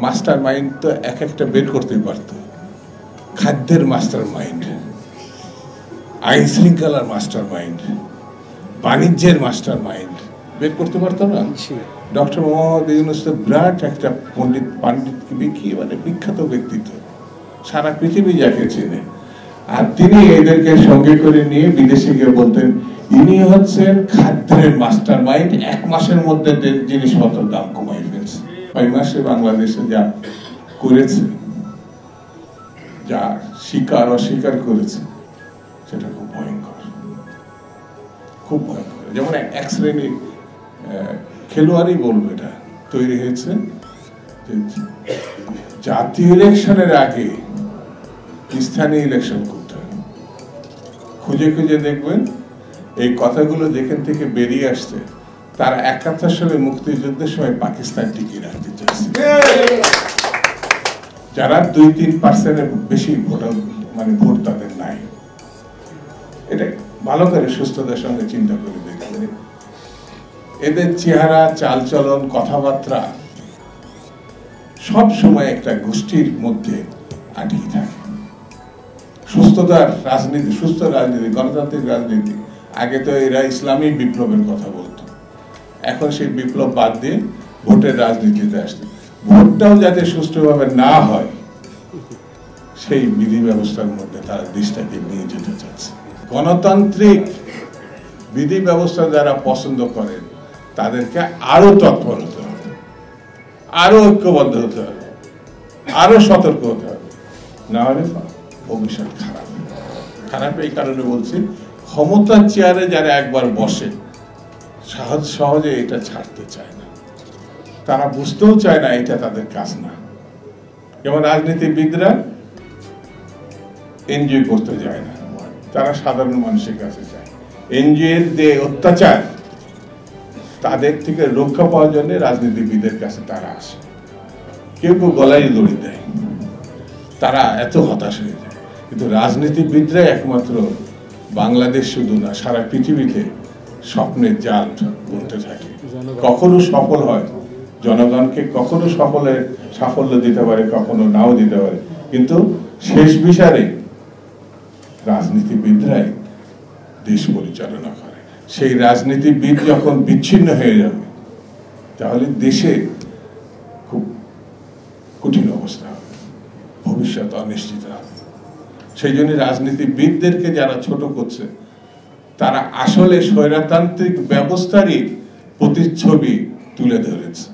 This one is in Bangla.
মাস্টার মাইন্ড তো এক একটা বের করতেই পারত। খাদ্যের মাস্টার মাইন্ড, আইন শৃঙ্খলার মাস্টার মাইন্ড, বাণিজ্যের মাস্টার মাইন্ড বের করতে পারতো না? ডক্টর মোহাম্মদ ইউনূস তো বিরাট একটা পাণ্ডিত, মানে বিখ্যাত ব্যক্তিত্ব, সারা পৃথিবী যাকে চেনে। আর তিনি এদেরকে সঙ্গে করে নিয়ে বিদেশে গিয়ে বলতেন ইনি হচ্ছেন খাদ্যের মাস্টার মাইন্ড, 1 মাসের মধ্যে জিনিসপত্রের দাম কমাই ফেলছে। 5 মাসে বাংলাদেশে যা করেছে, যা স্বীকার অস্বীকার করেছে, সেটা খুব ভয়ঙ্কর, খুব ভয়ঙ্কর। যেমন এক শ্রেণীর খেলোয়াড়ই বলবো এটা তৈরি হয়েছে জাতীয় ইলেকশনের আগে স্থানীয় ইলেকশন করতে হবে। খুঁজে খুঁজে দেখবেন এই কথাগুলো যেখান থেকে বেরিয়ে আসছে, তারা 71 সালে মুক্তিযুদ্ধের সময় পাকিস্তান টিকিয়ে রাখতে চাইছে। যারা 2-3% বেশি ভোট তাদের নাই। এটা ভালো করে সুস্থতার সঙ্গে চিন্তা করে দেখবেন। এদের চেহারা, চালচলন, কথাবার্তা সব সময় একটা গোষ্ঠীর মধ্যে আটকে থাকে। সুস্থতার রাজনীতি, সুস্থ রাজনীতি, গণতান্ত্রিক রাজনীতি, আগে তো এরা ইসলামী বিপ্লবের কথা বলতো, এখন সেই বিপ্লব বাদ দিয়ে ভোটের রাজনীতিতে আসছে। ভোটটাও যাতে সুষ্ঠুভাবে না হয় সেই বিধি ব্যবস্থার মধ্যে তারা দেশটাকে নিয়ে যেতে চাচ্ছে। গণতান্ত্রিক বিধি ব্যবস্থা যারা পছন্দ করেন তাদেরকে আরো তৎপর হতে হবে, আরো ঐক্যবদ্ধ হতে হবে, আরো সতর্ক হতে হবে, না হলে ভবিষ্যৎ খারাপ। খারাপ এই কারণে বলছি, ক্ষমতার চেয়ারে যারা একবার বসে সহজে এটা ছাড়তে চায় না, তারা বুঝতেও চায় না এটা তাদের কাজ না। যেমন রাজনীতিবিদরা এনজয় করতে যায় না, তারা সাধারণ মানুষের কাছে যায়। এনজিওর যে অত্যাচার, তাদের থেকে রক্ষা পাওয়ার জন্য রাজনীতিবিদের কাছে তারা আসে। কেউ কেউ গলায় দড়ি দেয়, তারা এত হতাশ হয়ে যায়। কিন্তু রাজনীতিবিদরা একমাত্র বাংলাদেশ শুধু না, সারা পৃথিবীতে স্বপ্নের জাল বুনতে থাকে। কখনো সফল হয়, জনগণকে কখনো সাফল্য দিতে পারে, কখনো নাও দিতে পারে, কিন্তু শেষ বিচারে রাজনীতিবিদরাই দেশ পরিচালনা করে। সেই রাজনীতিবিদ যখন বিচ্ছিন্ন হয়ে যাবে, তাহলে দেশে খুব কঠিন অবস্থা হবে, ভবিষ্যৎ অনিশ্চিত হবে। সেই জন্য রাজনীতিবিদদেরকে যারা ছোট করছে, তারা আসলে স্বৈরতান্ত্রিক ব্যবস্থারই প্রতিচ্ছবি তুলে ধরেছে।